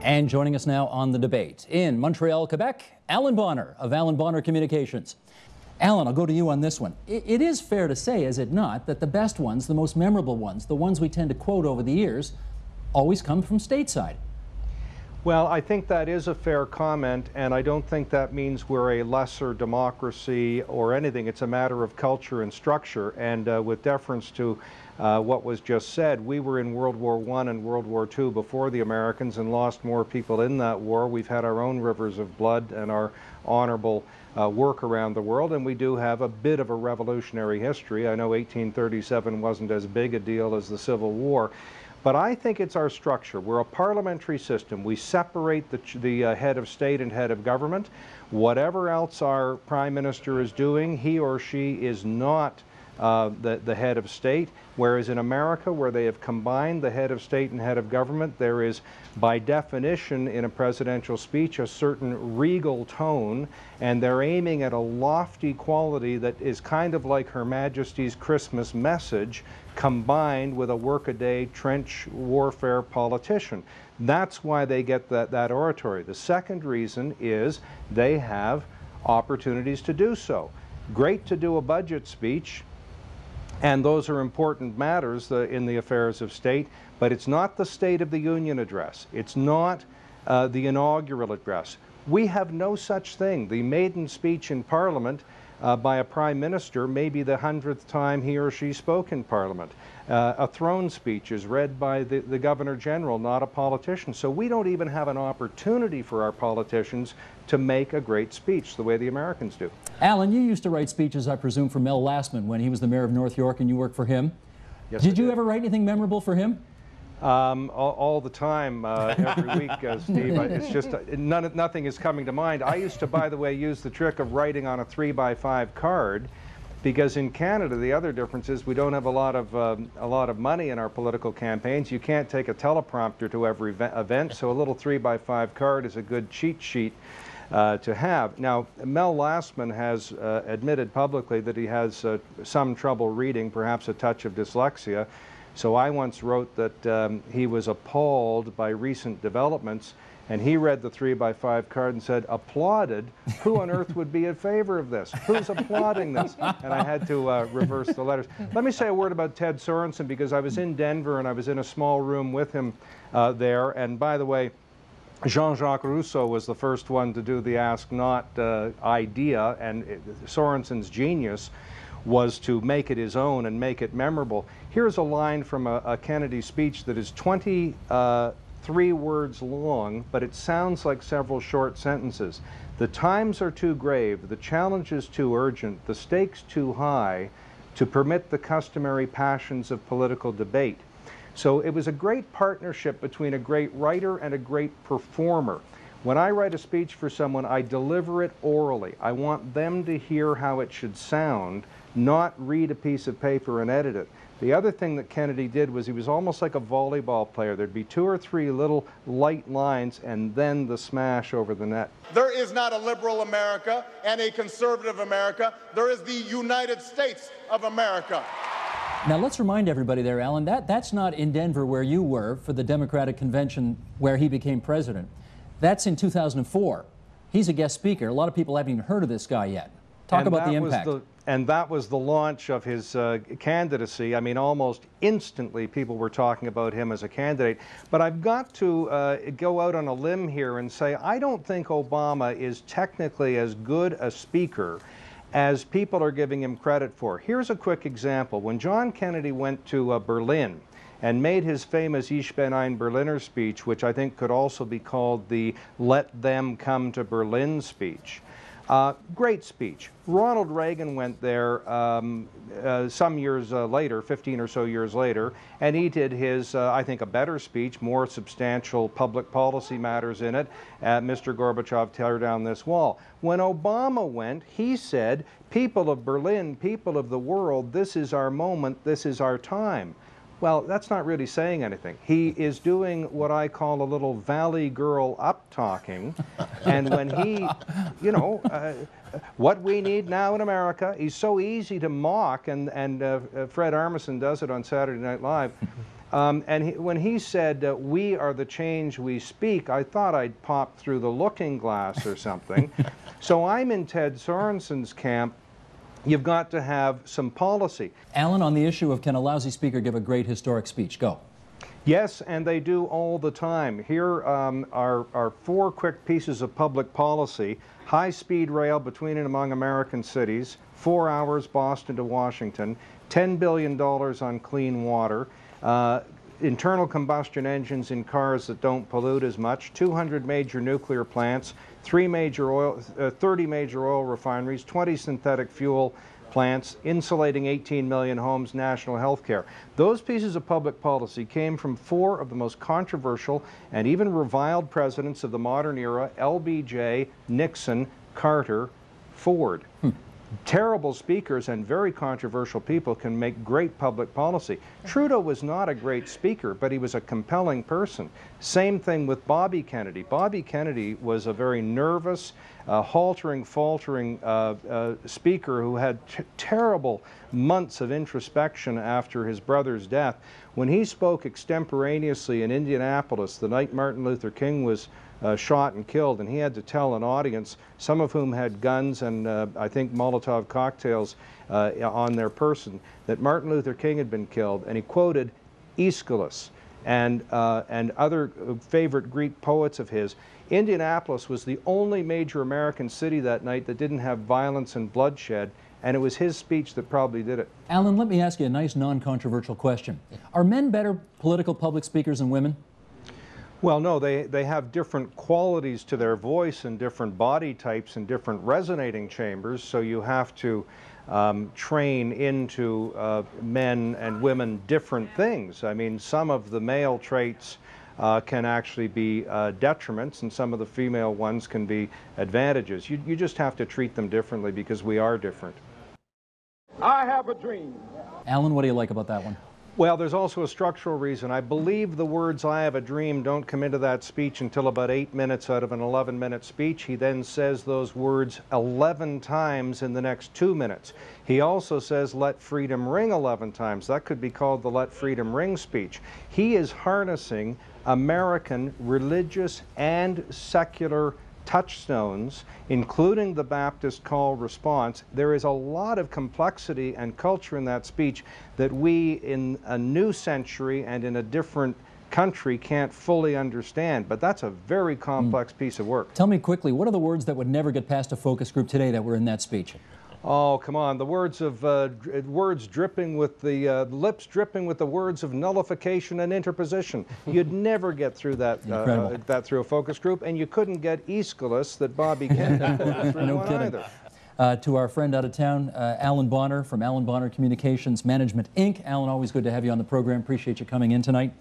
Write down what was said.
And joining us now on the debate in Montreal, Quebec, Allan Bonner of Allan Bonner Communications. Allan, I'll go to you on this one. It is fair to say, is it not, that the best ones, the most memorable ones, the ones we tend to quote over the years, always come from stateside? Well, I think that is a fair comment, and I don't think that means we're a lesser democracy or anything. It's a matter of culture and structure, and with deference to what was just said, we were in World War I and World War II before the Americans and lost more people in that war. We've had our own rivers of blood and our honorable work around the world, and we do have a bit of a revolutionary history. I know 1837 wasn't as big a deal as the Civil War. But I think it's our structure. We're a parliamentary system. We separate the head of state and head of government. Whatever else our prime minister is doing, he or she is not the head of state. Whereas in America, where they have combined the head of state and head of government, there is, by definition, in a presidential speech, a certain regal tone, and they're aiming at a lofty quality that is kind of like Her Majesty's Christmas message, combined with a workaday trench warfare politician. That's why they get that oratory. The second reason is they have opportunities to do so. Great to do a budget speech, and those are important matters in the affairs of state, but it's not the State of the Union address. It's not the inaugural address. We have no such thing. The maiden speech in Parliament by a prime minister may be the 100th time he or she spoke in Parliament. A throne speech is read by the Governor General, not a politician. So we don't even have an opportunity for our politicians to make a great speech the way the Americans do. Allan, you used to write speeches, I presume, for Mel Lastman when he was the mayor of North York and you worked for him. Yes, Did you ever write anything memorable for him? All the time, every week, Steve. It's just nothing is coming to mind. I used to, by the way, use the trick of writing on a 3x5 card, because in Canada the other difference is we don't have a lot of money in our political campaigns. You can't take a teleprompter to every event, so a little 3x5 card is a good cheat sheet to have. Now, Mel Lastman has admitted publicly that he has some trouble reading, perhaps a touch of dyslexia. So I once wrote that he was appalled by recent developments, and he read the 3x5 card and said, applauded? Who on earth would be in favor of this? Who's applauding this? And I had to reverse the letters. Let me say a word about Ted Sorensen, because I was in Denver and I was in a small room with him there. And by the way, Jean-Jacques Rousseau was the first one to do the Ask Not idea, and Sorensen's genius was to make it his own and make it memorable. Here's a line from a Kennedy speech that is 23 words long, but it sounds like several short sentences. The times are too grave, the challenge is too urgent, the stakes too high to permit the customary passions of political debate. So it was a great partnership between a great writer and a great performer. When I write a speech for someone, I deliver it orally. I want them to hear how it should sound, not read a piece of paper and edit it. The other thing that Kennedy did was he was almost like a volleyball player. There'd be 2 or 3 little light lines and then the smash over the net. There is not a liberal America and a conservative America. There is the United States of America. Now let's remind everybody there, Allan, that's not in Denver where you were for the Democratic Convention where he became president. That's in 2004. He's a guest speaker. A lot of people haven't even heard of this guy yet. Talk about the impact. And that was the launch of his candidacy. I mean, almost instantly people were talking about him as a candidate. But I've got to go out on a limb here and say I don't think Obama is technically as good a speaker as people are giving him credit for. Here's a quick example. When John Kennedy went to Berlin and made his famous Ich bin ein Berliner speech, which I think could also be called the Let Them Come to Berlin speech. Great speech. Ronald Reagan went there some years later, 15 or so years later, and he did his, I think, a better speech, more substantial public policy matters in it. Mr. Gorbachev, tear down this wall. When Obama went, he said, people of Berlin, people of the world, this is our moment, this is our time. Well, that's not really saying anything. He is doing what I call a little valley girl up-talking, and when he, you know, what we need now in America, he's so easy to mock, and Fred Armisen does it on Saturday Night Live. When he said, we are the change we speak, I thought I'd popped through the looking glass or something. So I'm in Ted Sorensen's camp. You've got to have some policy. Allan, on the issue of can a lousy speaker give a great historic speech? Go. Yes, and they do all the time. Here are 4 quick pieces of public policy. High-speed rail between and among American cities, 4 hours Boston to Washington, $10 billion on clean water, internal combustion engines in cars that don't pollute as much, 200 major nuclear plants, 30 major oil refineries, 20 synthetic fuel plants, insulating 18 million homes, national health care. Those pieces of public policy came from 4 of the most controversial and even reviled presidents of the modern era: LBJ, Nixon, Carter, Ford. Terrible speakers and very controversial people can make great public policy. Trudeau was not a great speaker, but he was a compelling person. Same thing with Bobby Kennedy. Bobby Kennedy was a very nervous, faltering speaker who had terrible months of introspection after his brother's death. When he spoke extemporaneously in Indianapolis the night Martin Luther King was shot and killed, and he had to tell an audience, some of whom had guns and I think Molotov cocktails on their person, that Martin Luther King had been killed, and he quoted Aeschylus and other favorite Greek poets of his. Indianapolis was the only major American city that night that didn't have violence and bloodshed, and it was his speech that probably did it. Allan, let me ask you a nice non-controversial question. Are men better political public speakers than women? Well, no, they have different qualities to their voice and different body types and different resonating chambers, so you have to train into men and women different things. I mean, some of the male traits can actually be detriments, and some of the female ones can be advantages. You just have to treat them differently because we are different. I have a dream. Allan, what do you like about that one? Well, there's also a structural reason. I believe the words "I have a dream" don't come into that speech until about 8 minutes out of an 11-minute speech. He then says those words 11 times in the next 2 minutes. He also says "let freedom ring" 11 times. That could be called the "let freedom ring" speech. He is harnessing American religious and secular touchstones, including the Baptist call response. There is a lot of complexity and culture in that speech that we in a new century and in a different country can't fully understand, but that's a very complex piece of work. Tell me quickly, what are the words that would never get past a focus group today that were in that speech? Oh, come on, the words of words dripping with the lips dripping with the words of nullification and interposition. You'd never get through that through a focus group, and you couldn't get Aeschylus that Bobby Kennedy quoted through one either. To our friend out of town, Allan Bonner from Allan Bonner Communications Management, Inc. Allan, always good to have you on the program. Appreciate you coming in tonight.